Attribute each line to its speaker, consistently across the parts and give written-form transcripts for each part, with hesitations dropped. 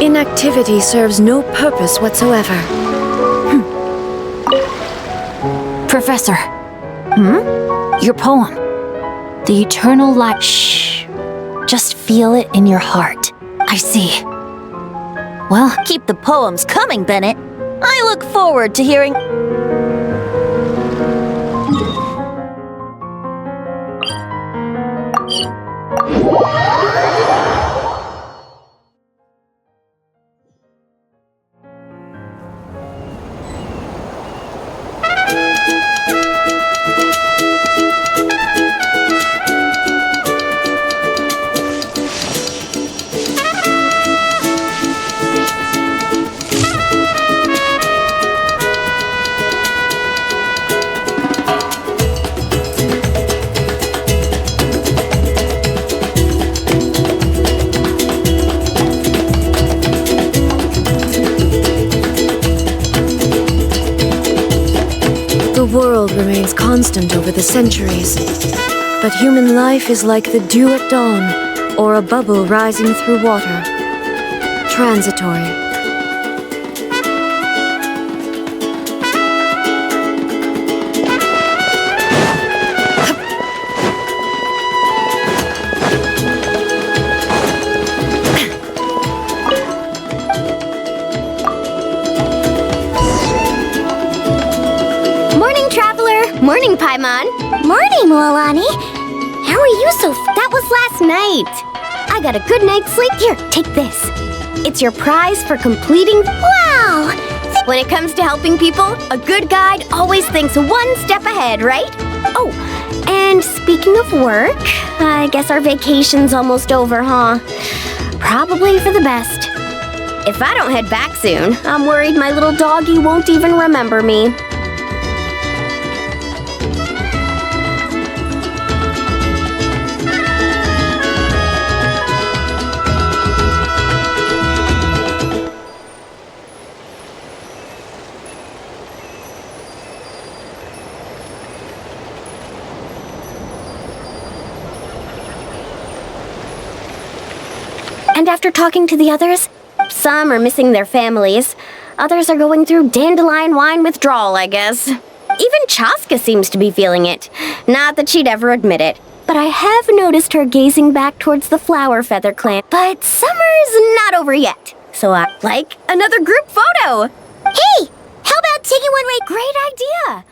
Speaker 1: Inactivity serves no purpose whatsoever.
Speaker 2: Professor. Your poem. The eternal light. Shh. Just feel it in your heart. I see. Well, keep the poems coming, Bennett. I look forward to hearing...
Speaker 1: The world remains constant over the centuries, but human life is like the dew at dawn, or a bubble rising through water. Transitory.
Speaker 3: Morning, Paimon. Morning, Milani. How are you so... That was last night. I got a good night's sleep. Here, take this. It's your prize for completing... Wow! When it comes to helping people, a good guide always thinks one step ahead, right? Oh, and speaking of work, I guess our vacation's almost over, huh? Probably for the best. If I don't head back soon, I'm worried my little doggy won't even remember me. And after talking to the others, some are missing their families. Others are going through dandelion wine withdrawal, I guess. Even Chaska seems to be feeling it. Not that she'd ever admit it. But I have noticed her gazing back towards the flower feather clan. But summer's not over yet. So I'd like another group photo. Hey, how about taking one right? Great idea.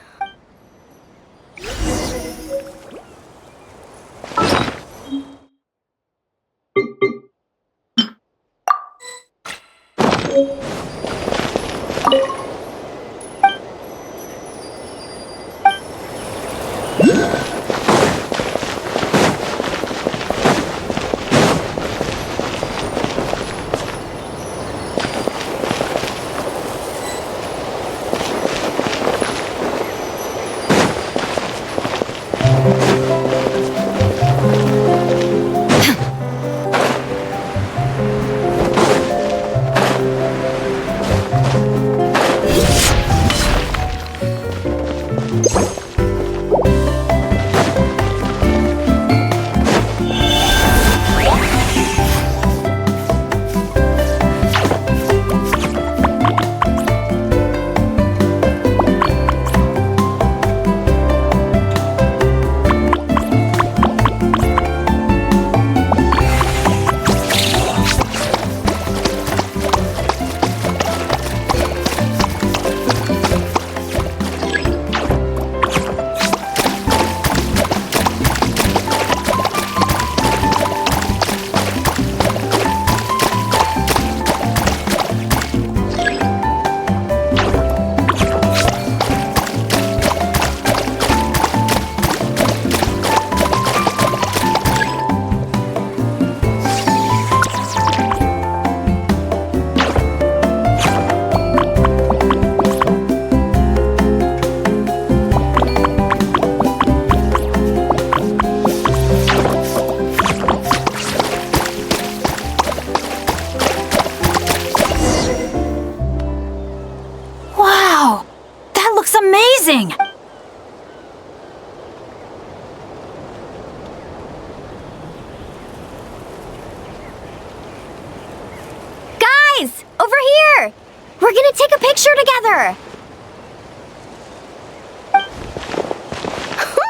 Speaker 3: Guys, over here! We're gonna take a picture together!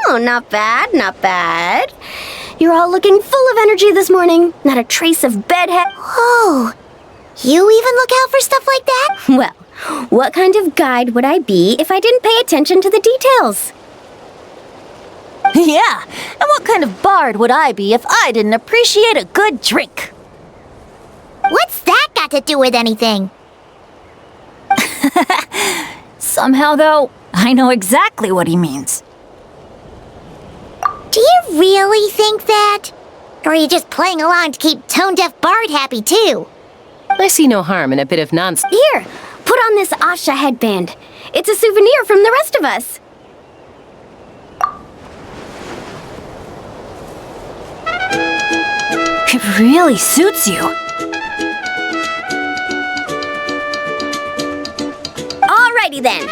Speaker 3: Oh, not bad, not bad. You're all looking full of energy this morning. Not a trace of bedhead.
Speaker 4: Oh, you even look out for stuff like that?
Speaker 3: Well, what kind of guide would I be if I didn't pay attention to the details?
Speaker 2: Yeah, and what kind of bard would I be if I didn't appreciate a good drink?
Speaker 4: What's that got to do with anything?
Speaker 2: Somehow, though, I know exactly what he means.
Speaker 4: Do you really think that? Or are you just playing along to keep tone-deaf Bard happy, too?
Speaker 5: I see no harm in a bit of nonsense.
Speaker 3: Here, put on this Asha headband. It's a souvenir from the rest of us.
Speaker 2: It really suits you.
Speaker 3: Alrighty then.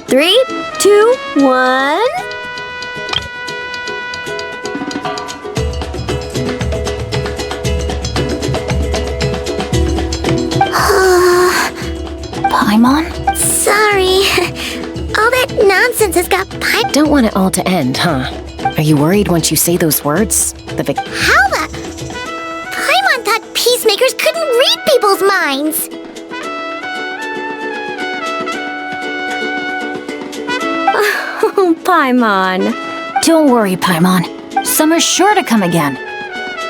Speaker 3: 3, 2, 1.
Speaker 2: Paimon?
Speaker 4: Sorry. All that nonsense has got pipe.
Speaker 5: Don't want it all to end, huh? Are you worried once you say those words?
Speaker 4: How the... Paimon thought peacemakers couldn't read people's minds.
Speaker 3: Oh, Paimon.
Speaker 2: Don't worry, Paimon. Summer's sure to come again.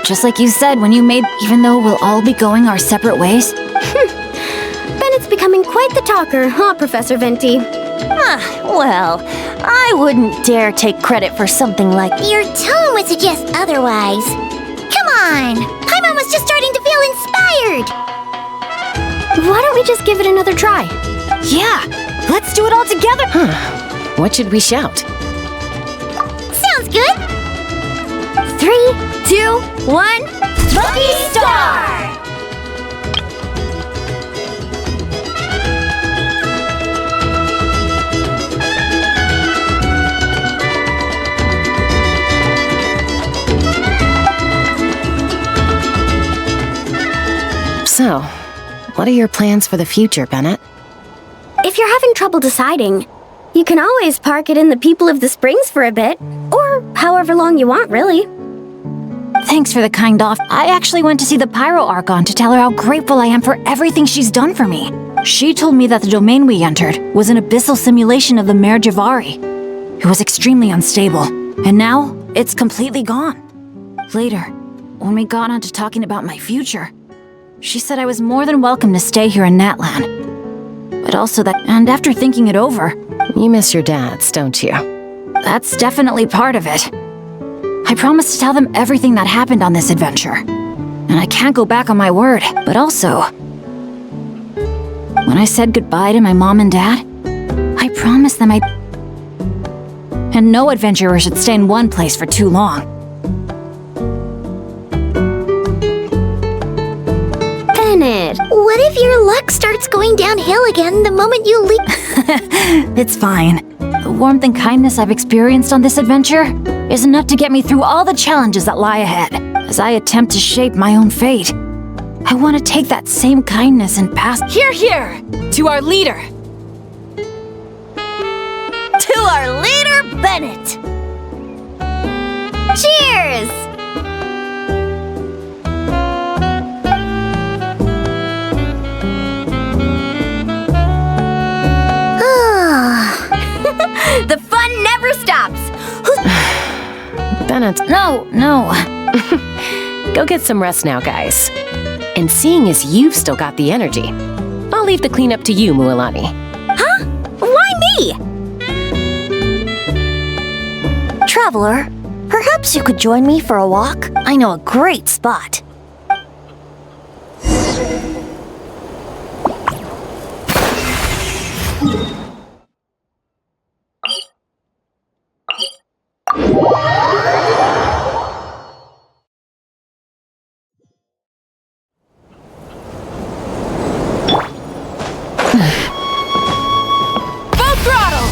Speaker 2: Just like you said when you made... Even though we'll all be going our separate ways.
Speaker 3: Bennett's becoming quite the talker, huh, Professor Venti?
Speaker 2: Well, I wouldn't dare take credit for something like...
Speaker 4: Your tone would suggest otherwise. Come on! Paimon was just starting to feel inspired!
Speaker 3: Why don't we just give it another try?
Speaker 2: Yeah, let's do it all together!
Speaker 5: What should we shout?
Speaker 4: Sounds good!
Speaker 3: 3, 2, 1.
Speaker 4: Lucky Star!
Speaker 5: So, what are your plans for the future, Bennett?
Speaker 3: If you're having trouble deciding, you can always park it in the People of the Springs for a bit. Or however long you want, really.
Speaker 2: Thanks for the kind offer. I actually went to see the Pyro Archon to tell her how grateful I am for everything she's done for me. She told me that the domain we entered was an abyssal simulation of the Mare Javari. It was extremely unstable, and now it's completely gone. Later, when we got on to talking about my future, she said I was more than welcome to stay here in Natlan. But also that, and after thinking it over,
Speaker 5: You miss your dads, don't you?
Speaker 2: that's definitely part of it. I promised to tell them everything that happened on this adventure. And I can't go back on my word, but also... When I said goodbye to my mom and dad, I promised them I'd... And no adventurer should stay in one place for too long.
Speaker 3: Bennett.
Speaker 4: What if your luck starts going downhill again the moment you leave?
Speaker 2: It's fine. The warmth and kindness I've experienced on this adventure is enough to get me through all the challenges that lie ahead. As I attempt to shape my own fate, I want to take that same kindness and pass...
Speaker 6: Hear, hear! To our leader!
Speaker 2: To our leader, Bennett!
Speaker 3: Cheers! The fun never stops!
Speaker 5: Bennett,
Speaker 2: No.
Speaker 5: go get some rest now, guys. And seeing as you've still got the energy, I'll leave the cleanup to you, Mualani.
Speaker 3: Huh? Why me?
Speaker 2: Traveler, perhaps you could join me for a walk? I know a great spot.
Speaker 6: Full throttle!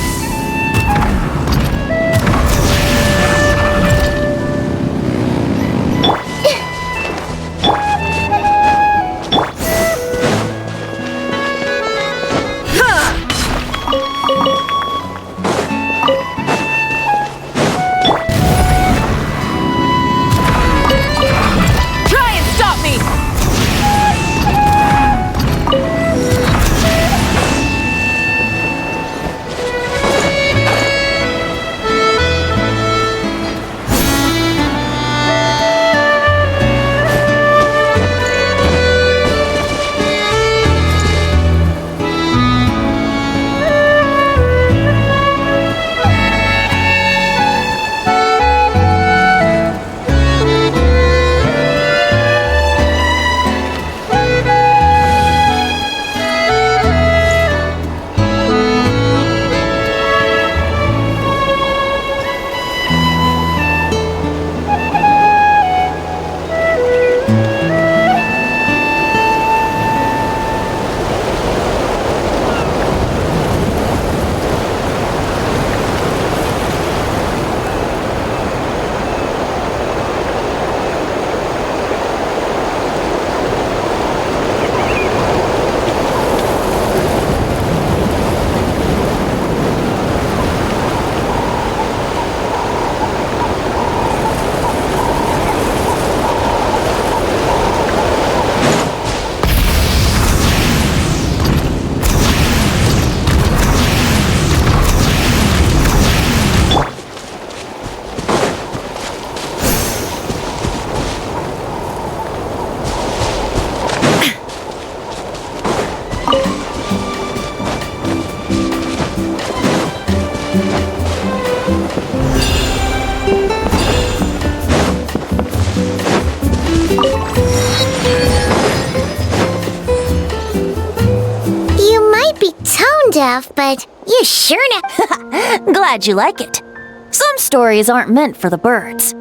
Speaker 4: stuff, but you sure know.
Speaker 2: Glad you like it. Some stories aren't meant for the birds,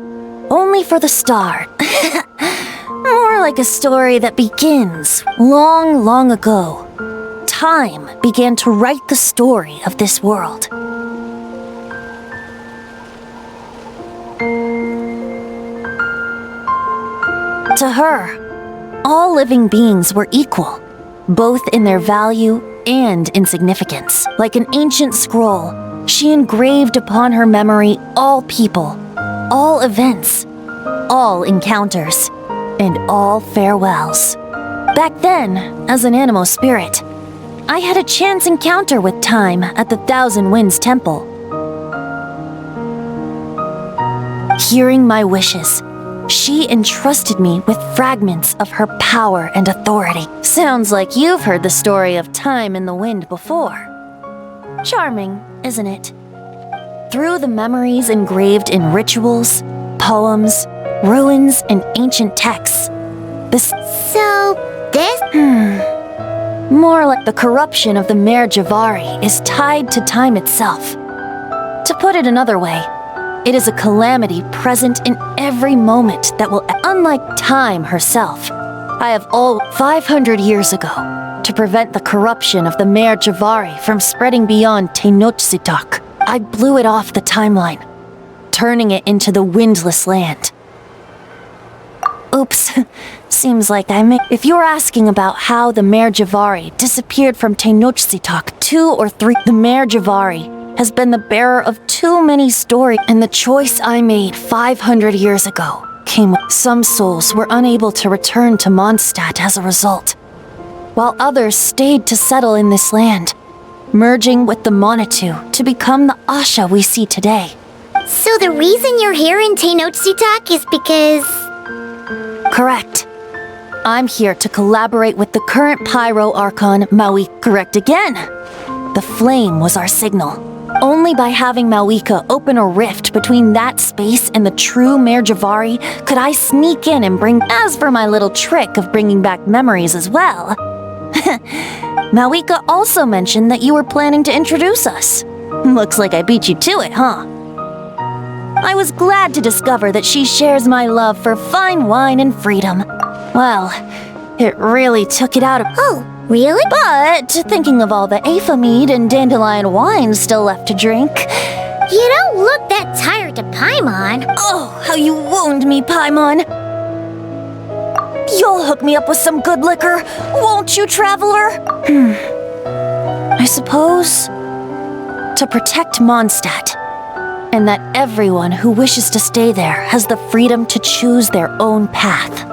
Speaker 2: only for the star. More like a story that begins long, long ago. Time began to write the story of this world. To her, all living beings were equal, both in their value and in significance. Like an ancient scroll, she engraved upon her memory all people, all events, all encounters, and all farewells. Back then, as an animal spirit, I had a chance encounter with time at the Thousand Winds Temple. Hearing my wishes, she entrusted me with fragments of her power and authority. Sounds like you've heard the story of time in the wind before. Charming, isn't it? Through the memories engraved in rituals, poems, ruins, and ancient texts, more like the corruption of the Mare Javari is tied to time itself. To put it another way, it is a calamity present in every moment that will, unlike time herself. I have 500 years ago, to prevent the corruption of the Mare Javari from spreading beyond Tenochtitlan, I blew it off the timeline, turning it into the windless land. Oops, seems like If you're asking about how the Mare Javari disappeared from Tenochtitlan 2 or 3, the Mare Javari has been the bearer of too many stories, and the choice I made 500 years ago came. Some souls were unable to return to Mondstadt as a result, while others stayed to settle in this land, merging with the Monitu to become the Asha we see today.
Speaker 4: So the reason you're here in Tenochtitlan is because...
Speaker 2: Correct. I'm here to collaborate with the current Pyro Archon, Maui. Correct again. The flame was our signal. Only by having Mawika open a rift between that space and the true Mare Javari could I sneak in and bring... As for my little trick of bringing back memories as well, Mawika also mentioned that you were planning to introduce us. Looks like I beat you to it, huh? I was glad to discover that she shares my love for fine wine and freedom. Well, it really took it out of...
Speaker 4: Oh, really?
Speaker 2: But thinking of all the Afa mead and dandelion wine still left to drink...
Speaker 4: You don't look that tired to Paimon.
Speaker 2: Oh, how you wound me, Paimon. You'll hook me up with some good liquor, won't you, traveler? I suppose... to protect Mondstadt, and that everyone who wishes to stay there has the freedom to choose their own path.